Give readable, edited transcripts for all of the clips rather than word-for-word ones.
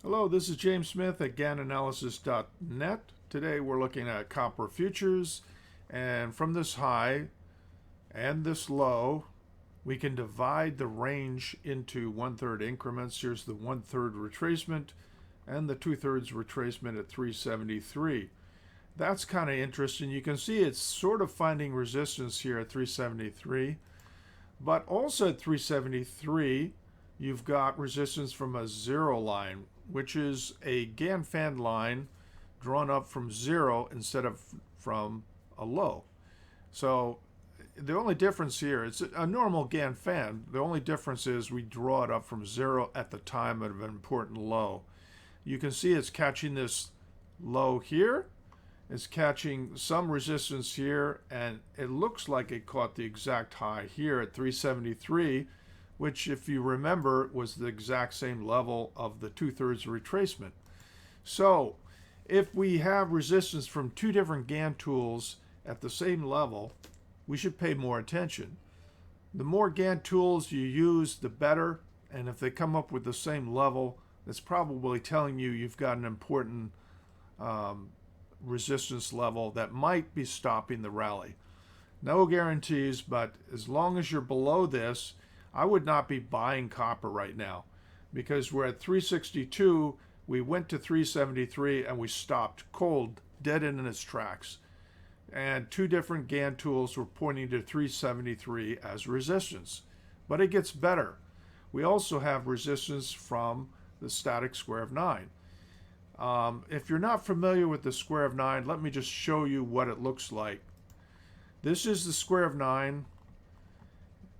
Hello, this is James Smith at GannAnalysis.net. Today we're looking at copper futures, and from this high and this low, we can divide the range into 1/3 increments. Here's the 1/3 retracement and the 2/3 retracement at 373. That's kind of interesting. You can see it's sort of finding resistance here at 373, but also at 373, you've got resistance from a zero line, which is a Gann fan line drawn up from zero instead of from a low. So the only difference here, it's a normal Gann fan. The only difference is we draw it up from zero at the time of an important low. You can see it's catching this low here. It's catching some resistance here, and it looks like it caught the exact high here at 373, which, if you remember, was the exact same level of the 2/3 retracement. So if we have resistance from two different Gann tools at the same level, we should pay more attention. The more Gann tools you use, the better, and if they come up with the same level, that's probably telling you you've got an important resistance level that might be stopping the rally. No guarantees, but as long as you're below this, I would not be buying copper right now, because we're at 362, we went to 373, and we stopped cold, dead in its tracks. And two different Gann tools were pointing to 373 as resistance. But it gets better. We also have resistance from the static square of 9. If you're not familiar with the square of 9, let me just show you what it looks like. This is the square of 9.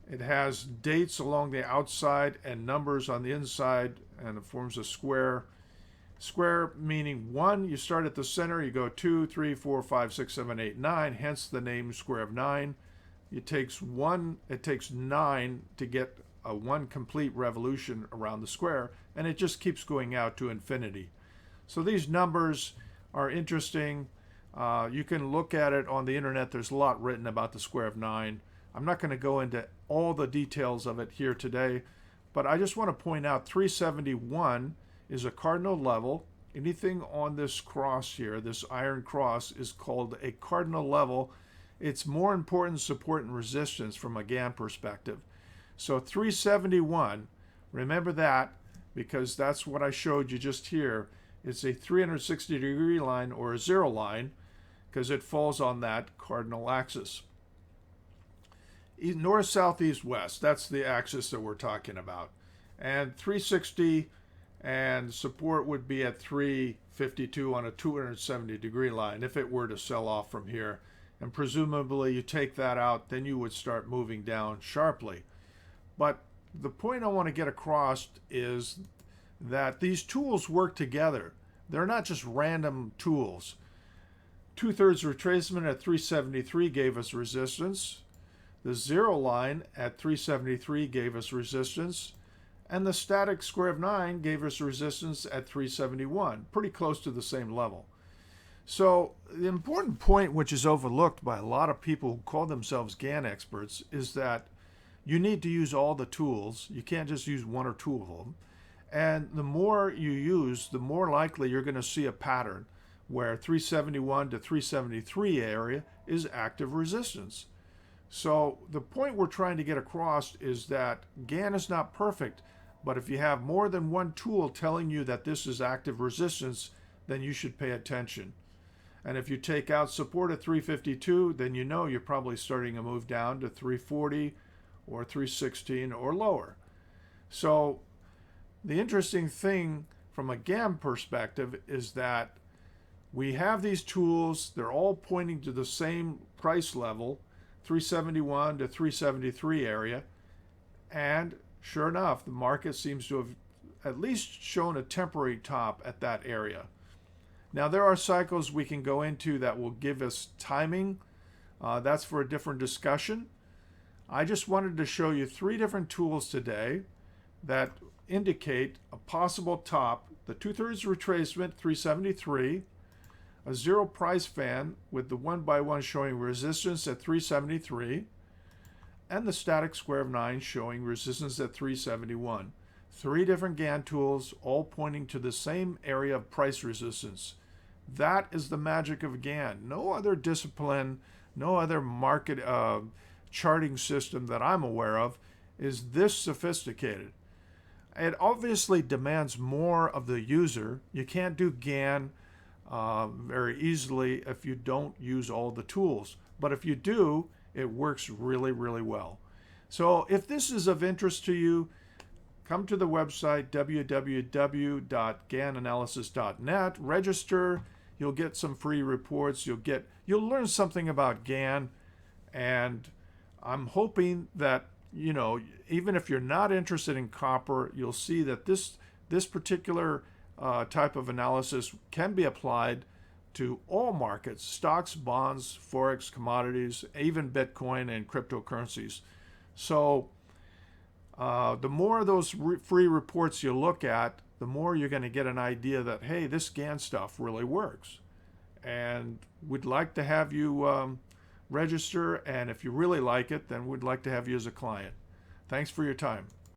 It has dates along the outside and numbers on the inside, and it forms a square. Square meaning 1, you start at the center, you go 2, 3, 4, 5, 6, 7, 8, 9, hence the name square of 9. It takes 9 to get a 1 complete revolution around the square, and it just keeps going out to infinity. So these numbers are interesting. You can look at it on the internet. There's a lot written about the square of 9. I'm not going to go into all the details of it here today, but I just want to point out 371 is a cardinal level. Anything on this cross here, this iron cross, is called a cardinal level. It's more important support and resistance from a Gann perspective. So 371, remember that, because that's what I showed you just here. It's a 360-degree line or a zero line because it falls on that cardinal axis. North, south, east, west, that's the axis that we're talking about. And 360 and support would be at 352 on a 270-degree line if it were to sell off from here. And presumably you take that out, then you would start moving down sharply. But the point I want to get across is that these tools work together. They're not just random tools. 2/3 retracement at 373 gave us resistance. The zero line at 373 gave us resistance. And the static square of 9 gave us resistance at 371, pretty close to the same level. So the important point, which is overlooked by a lot of people who call themselves Gann experts, is that you need to use all the tools. You can't just use one or two of them. And the more you use, the more likely you're going to see a pattern where 371 to 373 area is active resistance. So the point we're trying to get across is that Gann is not perfect, but if you have more than one tool telling you that this is active resistance, then you should pay attention. And if you take out support at 352, then you know you're probably starting a move down to 340 or 316 or lower. So the interesting thing from a Gann perspective is that we have these tools, they're all pointing to the same price level, 371 to 373 area, and sure enough, the market seems to have at least shown a temporary top at that area. Now, there are cycles we can go into that will give us timing. That's for a different discussion. I just wanted to show you 3 different tools today that indicate a possible top, the 2/3 retracement, 373, a zero price fan with the 1x1 showing resistance at 373, and the static square of 9 showing resistance at 371. 3 different Gann tools, all pointing to the same area of price resistance. That is the magic of Gann. No other discipline, no other market charting system that I'm aware of is this sophisticated. It obviously demands more of the user. You can't do Gann very easily if you don't use all the tools. But if you do, it works really, really well. So if this is of interest to you, come to the website www.gannanalysis.net, register. You'll get some free reports. You'll learn something about Gann, and I'm hoping that, you know, even if you're not interested in copper, you'll see that this particular type of analysis can be applied to all markets: stocks, bonds, forex, commodities, even Bitcoin and cryptocurrencies. So the more of those free reports you look at, the more you're going to get an idea that, hey, this Gann stuff really works. And we'd like to have you register, and if you really like it, then we'd like to have you as a client. Thanks for your time.